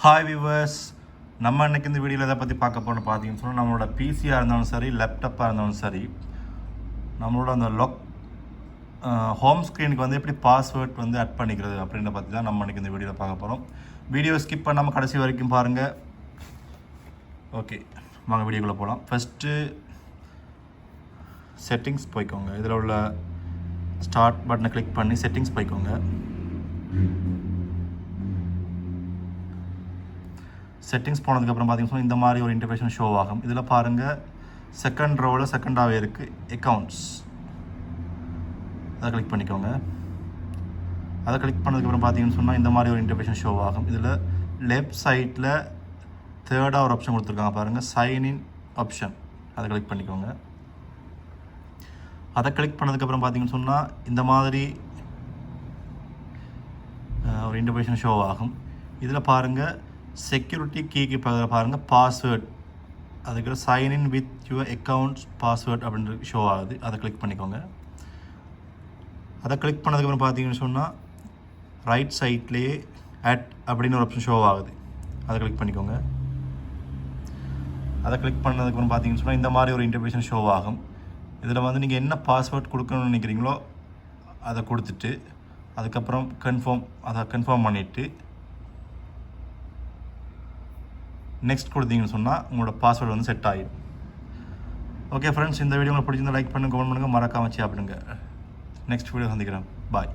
Hi viewers, நம்ம இன்றைக்கி இந்த வீடியோவில் எதை பற்றி பார்க்க போகணும்னு பார்த்தீங்கன்னு சொன்னால், நம்மளோட பிசியாக இருந்தாலும் சரி, லேப்டாப்பாக இருந்தாலும் சரி, நம்மளோட அந்த ஹோம் ஸ்க்ரீனுக்கு வந்து எப்படி பாஸ்வேர்ட் வந்து ஆட் பண்ணிக்கிறது அப்படின்ற பற்றி தான் நம்ம இன்றைக்கி இந்த வீடியோவில் பார்க்க போகிறோம். வீடியோ ஸ்கிப் பண்ணாமல் கடைசி வரைக்கும் பாருங்கள். ஓகே, வாங்க வீடியோக்குள்ளே போகலாம். ஃபஸ்ட்டு செட்டிங்ஸ் போய்க்கோங்க. இதில் உள்ள ஸ்டார்ட் பட்டனை கிளிக் பண்ணி செட்டிங்ஸ் போய்க்கோங்க. செட்டிங்ஸ் போனதுக்கப்புறம் பார்த்தீங்கன்னா இந்த மாதிரி ஒரு இன்டர்ஃபேஸ் ஷோ ஆகும். இதில் பாருங்கள், செகண்ட் ரோவில் செகண்டாகவே இருக்குது அக்கௌண்ட்ஸ். அதை கிளிக் பண்ணிக்கோங்க. அதை கிளிக் பண்ணதுக்கப்புறம் பார்த்தீங்கன்னு சொன்னால் இந்த மாதிரி ஒரு இன்டர்ஃபேஸ் ஷோ ஆகும். இதில் லெஃப்ட் சைட்டில் தேர்டாக ஒரு ஆப்ஷன் கொடுத்துருக்காங்க பாருங்கள், சைன்இன் ஆப்ஷன். அதை கிளிக் பண்ணிக்கோங்க. அதை கிளிக் பண்ணதுக்கப்புறம் பார்த்தீங்கன்னு சொன்னால் இந்த மாதிரி ஒரு இன்டர்ஃபேஸ் ஷோ ஆகும். இதில் பாருங்கள், செக்யூரிட்டி கீக்கு பாருங்கள் பாஸ்வேர்ட், அதுக்கு sign in with your accounts password அப்படின்ற ஷோ ஆகுது. அதை கிளிக் பண்ணிக்கோங்க. அதை கிளிக் பண்ணதுக்கப்புறம் பார்த்தீங்கன்னு சொன்னால் ரைட் சைட்லேயே ஆட் அப்படின்னு ஒரு ஆப்ஷன் ஷோ ஆகுது. அதை கிளிக் பண்ணிக்கோங்க. அதை கிளிக் பண்ணதுக்கப்புறம் பார்த்தீங்கன்னு சொன்னால் இந்த மாதிரி ஒரு இன்டர்ஃபேஸ் ஷோ ஆகும். இதில் வந்து நீங்கள் என்ன பாஸ்வேர்ட் கொடுக்கணும்னு நினைக்கிறீங்களோ அதை கொடுத்துட்டு அதுக்கப்புறம் கன்ஃபார்ம் பண்ணிவிட்டு நெக்ஸ்ட் கொடுத்தீங்கன்னு சொன்னால் உங்களோட பாஸ்வேர்டு வந்து செட் ஆகிடும். ஓகே ஃப்ரெண்ட்ஸ், இந்த வீடியோ உங்களுக்கு பிடிச்சிருந்தா லைக் பண்ணுங்கள், கமெண்ட் பண்ணுங்கள், மறக்காம வச்சு அப்படிங்க. நெக்ஸ்ட் வீடியோ சந்திக்கிறேன். பாய்.